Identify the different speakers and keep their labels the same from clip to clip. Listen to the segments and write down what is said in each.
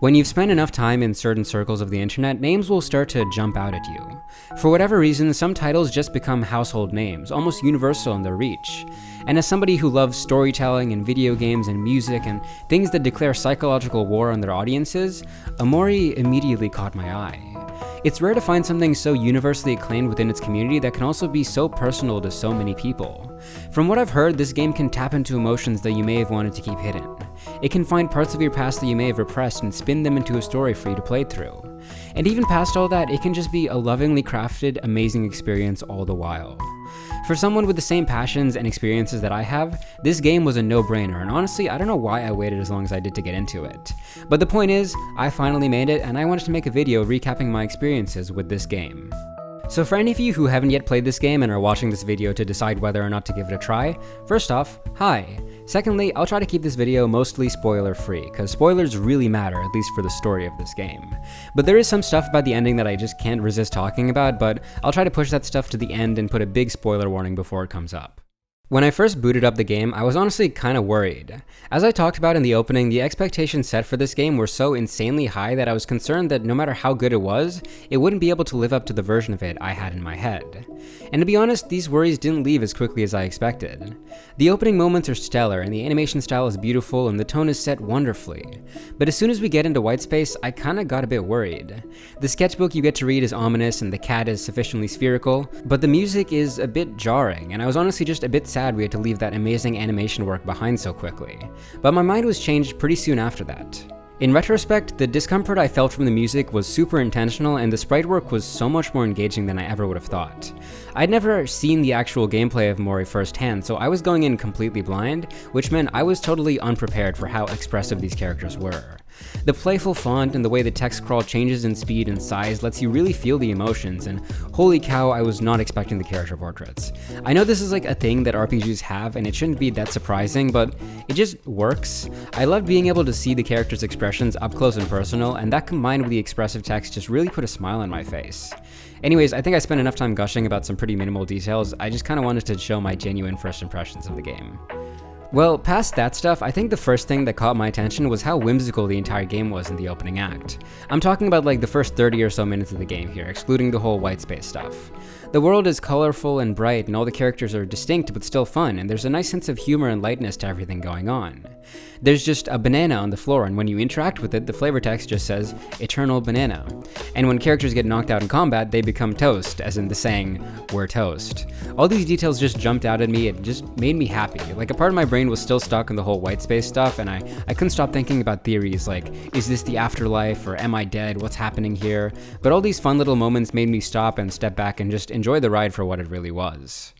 Speaker 1: When you've spent enough time in certain circles of the internet, names will start to jump out at you. For whatever reason, some titles just become household names, almost universal in their reach. And as somebody who loves storytelling and video games and music and things that declare psychological war on their audiences, Omori immediately caught my eye. It's rare to find something so universally acclaimed within its community that can also be so personal to so many people. From what I've heard, this game can tap into emotions that you may have wanted to keep hidden. It can find parts of your past that you may have repressed and spin them into a story for you to play through. And even past all that, it can just be a lovingly crafted, amazing experience all the while. For someone with the same passions and experiences that I have, this game was a no-brainer, and honestly, I don't know why I waited as long as I did to get into it. But the point is, I finally made it, and I wanted to make a video recapping my experiences with this game. So for any of you who haven't yet played this game and are watching this video to decide whether or not to give it a try, first off, hi. Secondly, I'll try to keep this video mostly spoiler-free, because spoilers really matter, at least for the story of this game. But there is some stuff about the ending that I just can't resist talking about, but I'll try to push that stuff to the end and put a big spoiler warning before it comes up. When I first booted up the game, I was honestly kinda worried. As I talked about in the opening, the expectations set for this game were so insanely high that I was concerned that no matter how good it was, it wouldn't be able to live up to the version of it I had in my head. And to be honest, these worries didn't leave as quickly as I expected. The opening moments are stellar, and the animation style is beautiful, and the tone is set wonderfully. But as soon as we get into Whitespace, I kinda got a bit worried. The sketchbook you get to read is ominous, and the cat is sufficiently spherical, but the music is a bit jarring, and I was honestly just a bit sad we had to leave that amazing animation work behind so quickly. But my mind was changed pretty soon after that. In retrospect, the discomfort I felt from the music was super intentional, and the sprite work was so much more engaging than I ever would have thought. I'd never seen the actual gameplay of Omori firsthand, so I was going in completely blind, which meant I was totally unprepared for how expressive these characters were. The playful font and the way the text scroll changes in speed and size lets you really feel the emotions, and holy cow, I was not expecting the character portraits. I know this is like a thing that RPGs have, and it shouldn't be that surprising, but it just works. I loved being able to see the characters' expressions up close and personal, and that combined with the expressive text just really put a smile on my face. Anyways, I think I spent enough time gushing about some pretty minimal details. I just kinda wanted to show my genuine first impressions of the game. Well, past that stuff, I think the first thing that caught my attention was how whimsical the entire game was in the opening act. I'm talking about like the first 30 or so minutes of the game here, excluding the whole whitespace stuff. The world is colorful and bright, and all the characters are distinct but still fun, and there's a nice sense of humor and lightness to everything going on. There's just a banana on the floor, and when you interact with it, the flavor text just says, "Eternal Banana." And when characters get knocked out in combat, they become toast, as in the saying, "We're toast." All these details just jumped out at me, and just made me happy. Like a part of my brain was still stuck in the whole whitespace stuff, and I couldn't stop thinking about theories like, is this the afterlife, or am I dead, what's happening here? But all these fun little moments made me stop and step back and just enjoy the ride for what it really was.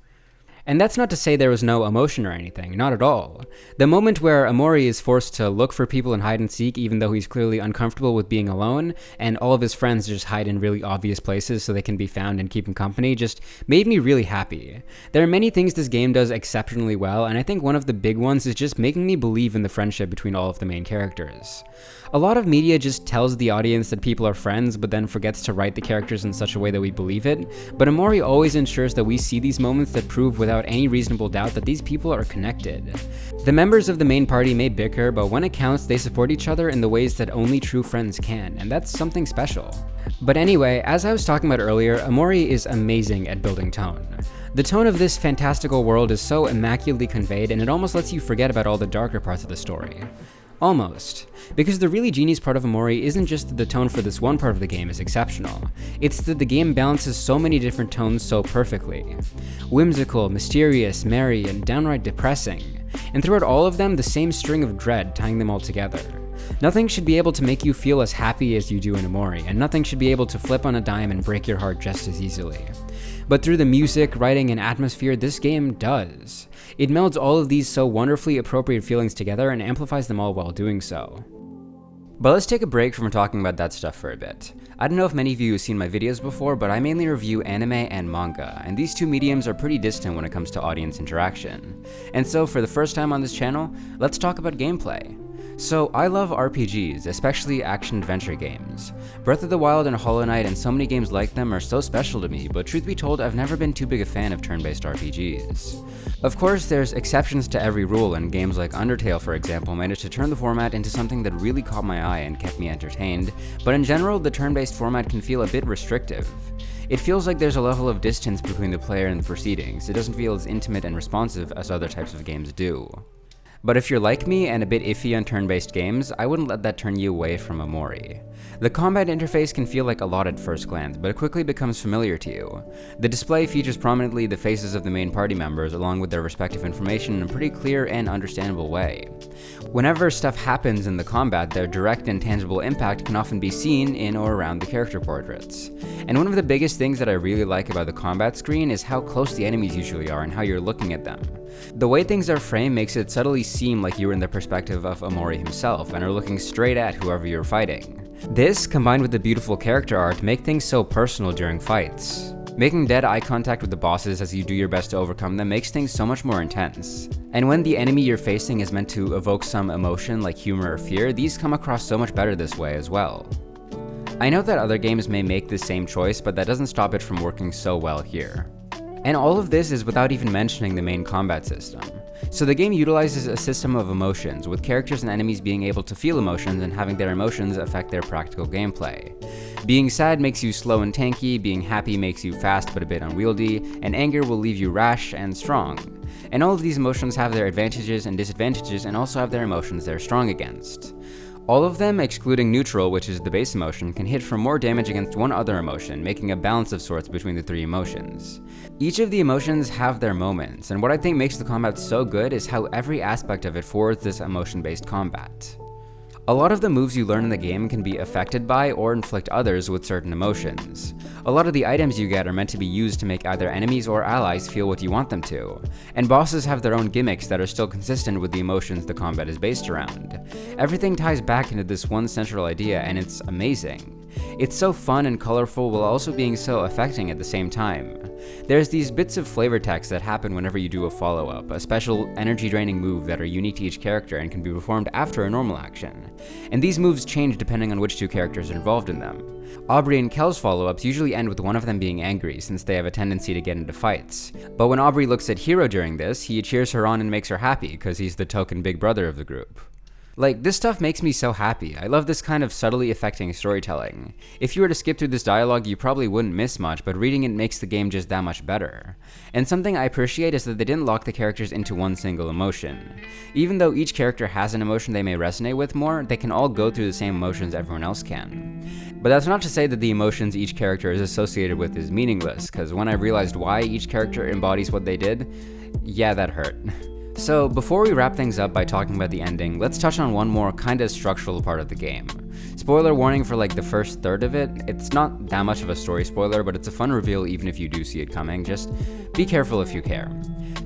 Speaker 1: And that's not to say there was no emotion or anything, not at all. The moment where Omori is forced to look for people in hide and seek even though he's clearly uncomfortable with being alone, and all of his friends just hide in really obvious places so they can be found and keep him company, just made me really happy. There are many things this game does exceptionally well, and I think one of the big ones is just making me believe in the friendship between all of the main characters. A lot of media just tells the audience that people are friends, but then forgets to write the characters in such a way that we believe it, but Omori always ensures that we see these moments that prove without any reasonable doubt that these people are connected. The members of the main party may bicker, but when it counts, they support each other in the ways that only true friends can, and that's something special. But anyway, as I was talking about earlier, Omori is amazing at building tone. The tone of this fantastical world is so immaculately conveyed, and it almost lets you forget about all the darker parts of the story. Almost. Because the really genius part of Omori isn't just that the tone for this one part of the game is exceptional, it's that the game balances so many different tones so perfectly. Whimsical, mysterious, merry, and downright depressing. And throughout all of them, the same string of dread tying them all together. Nothing should be able to make you feel as happy as you do in Omori, and nothing should be able to flip on a dime and break your heart just as easily. But through the music, writing, and atmosphere, this game does. It melds all of these so wonderfully appropriate feelings together and amplifies them all while doing so. But let's take a break from talking about that stuff for a bit. I don't know if many of you have seen my videos before, but I mainly review anime and manga, and these two mediums are pretty distant when it comes to audience interaction. And so for the first time on this channel, let's talk about gameplay. So I love RPGs, especially action-adventure games. Breath of the Wild and Hollow Knight and so many games like them are so special to me, but truth be told, I've never been too big a fan of turn-based RPGs. Of course, there's exceptions to every rule, and games like Undertale, for example, managed to turn the format into something that really caught my eye and kept me entertained, but in general, the turn-based format can feel a bit restrictive. It feels like there's a level of distance between the player and the proceedings. It doesn't feel as intimate and responsive as other types of games do. But if you're like me and a bit iffy on turn-based games, I wouldn't let that turn you away from Omori. The combat interface can feel like a lot at first glance, but it quickly becomes familiar to you. The display features prominently the faces of the main party members along with their respective information in a pretty clear and understandable way. Whenever stuff happens in the combat, their direct and tangible impact can often be seen in or around the character portraits. And one of the biggest things that I really like about the combat screen is how close the enemies usually are and how you're looking at them. The way things are framed makes it subtly seem like you're in the perspective of Omori himself and are looking straight at whoever you're fighting. This, combined with the beautiful character art, make things so personal during fights. Making dead eye contact with the bosses as you do your best to overcome them makes things so much more intense. And when the enemy you're facing is meant to evoke some emotion like humor or fear, these come across so much better this way as well. I know that other games may make the same choice, but that doesn't stop it from working so well here. And all of this is without even mentioning the main combat system. So the game utilizes a system of emotions, with characters and enemies being able to feel emotions and having their emotions affect their practical gameplay. Being sad makes you slow and tanky, being happy makes you fast but a bit unwieldy, and anger will leave you rash and strong. And all of these emotions have their advantages and disadvantages and also have their emotions they're strong against. All of them, excluding neutral, which is the base emotion, can hit for more damage against one other emotion, making a balance of sorts between the three emotions. Each of the emotions have their moments, and what I think makes the combat so good is how every aspect of it forwards this emotion-based combat. A lot of the moves you learn in the game can be affected by or inflict others with certain emotions. A lot of the items you get are meant to be used to make either enemies or allies feel what you want them to. And bosses have their own gimmicks that are still consistent with the emotions the combat is based around. Everything ties back into this one central idea, and it's amazing. It's so fun and colorful while also being so affecting at the same time. There's these bits of flavor text that happen whenever you do a follow-up, a special energy-draining move that are unique to each character and can be performed after a normal action. And these moves change depending on which two characters are involved in them. Aubrey and Kel's follow-ups usually end with one of them being angry, since they have a tendency to get into fights. But when Aubrey looks at Hiro during this, he cheers her on and makes her happy, because he's the token big brother of the group. Like, this stuff makes me so happy. I love this kind of subtly affecting storytelling. If you were to skip through this dialogue, you probably wouldn't miss much, but reading it makes the game just that much better. And something I appreciate is that they didn't lock the characters into one single emotion. Even though each character has an emotion they may resonate with more, they can all go through the same emotions everyone else can. But that's not to say that the emotions each character is associated with is meaningless, because when I realized why each character embodies what they did, yeah, that hurt. So before we wrap things up by talking about the ending, let's touch on one more kinda structural part of the game. Spoiler warning for like the first third of it. It's not that much of a story spoiler, but it's a fun reveal even if you do see it coming. Just be careful if you care.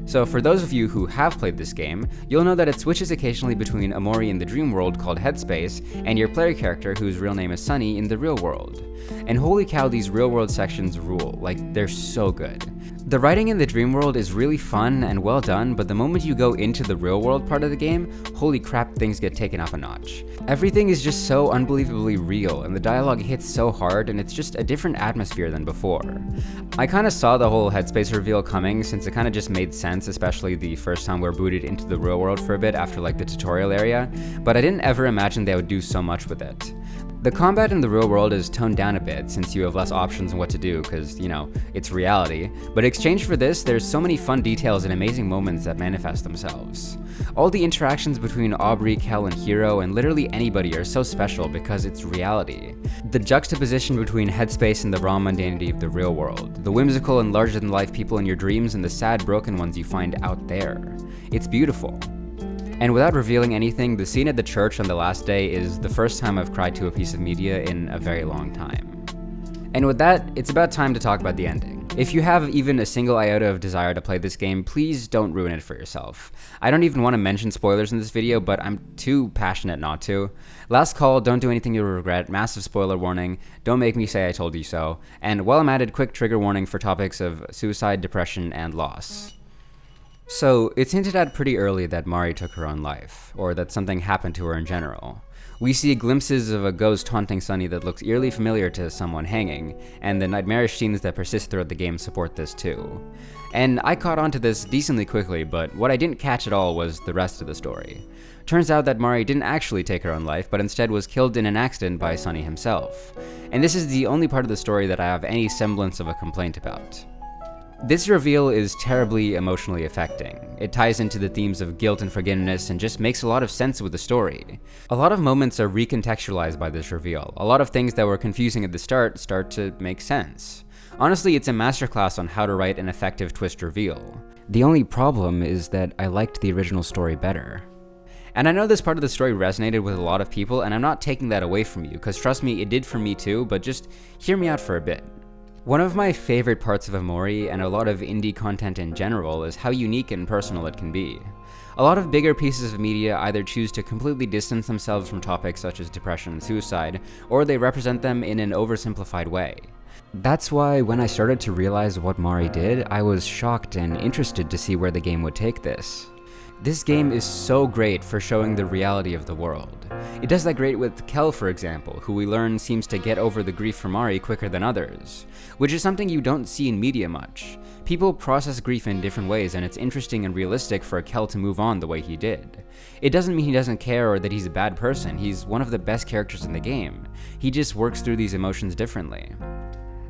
Speaker 1: So for those of you who have played this game, you'll know that it switches occasionally between Omori in the dream world called Headspace and your player character whose real name is Sunny in the real world. And holy cow, these real world sections rule. Like, they're so good. The writing in the dream world is really fun and well done, but the moment you go into the real world part of the game, holy crap, things get taken up a notch. Everything is just so unbelievably real, and the dialogue hits so hard, and it's just a different atmosphere than before. I kinda saw the whole Headspace reveal coming, since it kinda just made sense, especially the first time we're booted into the real world for a bit after like the tutorial area, but I didn't ever imagine they would do so much with it. The combat in the real world is toned down a bit since you have less options on what to do because, you know, it's reality, but in exchange for this, there's so many fun details and amazing moments that manifest themselves. All the interactions between Aubrey, Kel, and Hiro, and literally anybody are so special because it's reality. The juxtaposition between Headspace and the raw mundanity of the real world, the whimsical and larger-than-life people in your dreams and the sad, broken ones you find out there. It's beautiful. And without revealing anything, the scene at the church on the last day is the first time I've cried to a piece of media in a very long time. And with that, it's about time to talk about the ending. If you have even a single iota of desire to play this game, please don't ruin it for yourself. I don't even want to mention spoilers in this video, but I'm too passionate not to. Last call, don't do anything you'll regret, massive spoiler warning, don't make me say I told you so, and while I'm at it, quick trigger warning for topics of suicide, depression, and loss. So, it's hinted at pretty early that Mari took her own life, or that something happened to her in general. We see glimpses of a ghost haunting Sunny that looks eerily familiar to someone hanging, and the nightmarish scenes that persist throughout the game support this too. And I caught on to this decently quickly, but what I didn't catch at all was the rest of the story. Turns out that Mari didn't actually take her own life, but instead was killed in an accident by Sunny himself. And this is the only part of the story that I have any semblance of a complaint about. This reveal is terribly emotionally affecting. It ties into the themes of guilt and forgiveness and just makes a lot of sense with the story. A lot of moments are recontextualized by this reveal. A lot of things that were confusing at the start to make sense. Honestly, it's a masterclass on how to write an effective twist reveal. The only problem is that I liked the original story better. And I know this part of the story resonated with a lot of people, and I'm not taking that away from you, because trust me, it did for me too, but just hear me out for a bit. One of my favorite parts of Omori, and a lot of indie content in general, is how unique and personal it can be. A lot of bigger pieces of media either choose to completely distance themselves from topics such as depression and suicide, or they represent them in an oversimplified way. That's why when I started to realize what Mari did, I was shocked and interested to see where the game would take this. This game is so great for showing the reality of the world. It does that great with Kel, for example, who we learn seems to get over the grief for Mari quicker than others, which is something you don't see in media much. People process grief in different ways, and it's interesting and realistic for Kel to move on the way he did. It doesn't mean he doesn't care or that he's a bad person. He's one of the best characters in the game. He just works through these emotions differently.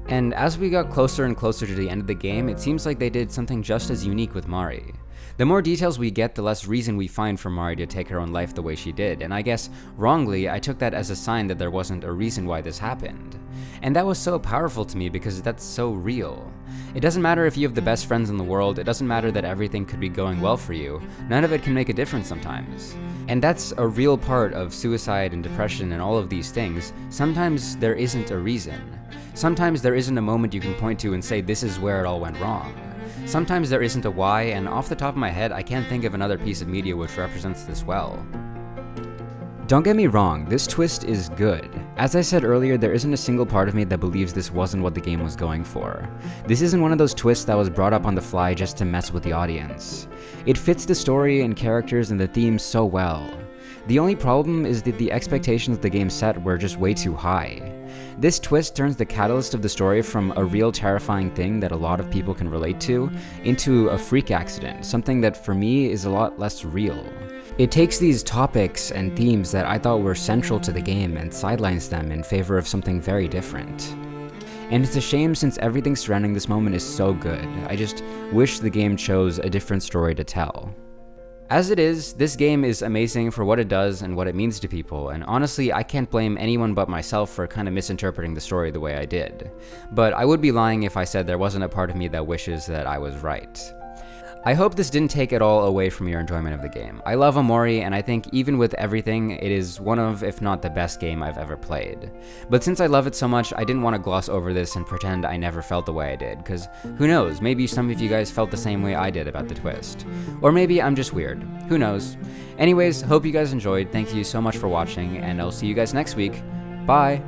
Speaker 1: And as we got closer and closer to the end of the game, it seems like they did something just as unique with Mari. The more details we get, the less reason we find for Mari to take her own life the way she did, and I guess, wrongly, I took that as a sign that there wasn't a reason why this happened. And that was so powerful to me because that's so real. It doesn't matter if you have the best friends in the world, it doesn't matter that everything could be going well for you, none of it can make a difference sometimes. And that's a real part of suicide and depression and all of these things. Sometimes there isn't a reason. Sometimes there isn't a moment you can point to and say this is where it all went wrong. Sometimes there isn't a why, and off the top of my head, I can't think of another piece of media which represents this well. Don't get me wrong, this twist is good. As I said earlier, there isn't a single part of me that believes this wasn't what the game was going for. This isn't one of those twists that was brought up on the fly just to mess with the audience. It fits the story and characters and the themes so well. The only problem is that the expectations the game set were just way too high. This twist turns the catalyst of the story from a real terrifying thing that a lot of people can relate to into a freak accident, something that for me is a lot less real. It takes these topics and themes that I thought were central to the game and sidelines them in favor of something very different. And it's a shame since everything surrounding this moment is so good. I just wish the game chose a different story to tell. As it is, this game is amazing for what it does and what it means to people, and honestly, I can't blame anyone but myself for kind of misinterpreting the story the way I did. But I would be lying if I said there wasn't a part of me that wishes that I was right. I hope this didn't take it all away from your enjoyment of the game. I love Omori, and I think even with everything, it is one of, if not the best game I've ever played. But since I love it so much, I didn't want to gloss over this and pretend I never felt the way I did, because who knows, maybe some of you guys felt the same way I did about the twist. Or maybe I'm just weird. Who knows? Anyways, hope you guys enjoyed, thank you so much for watching, and I'll see you guys next week. Bye!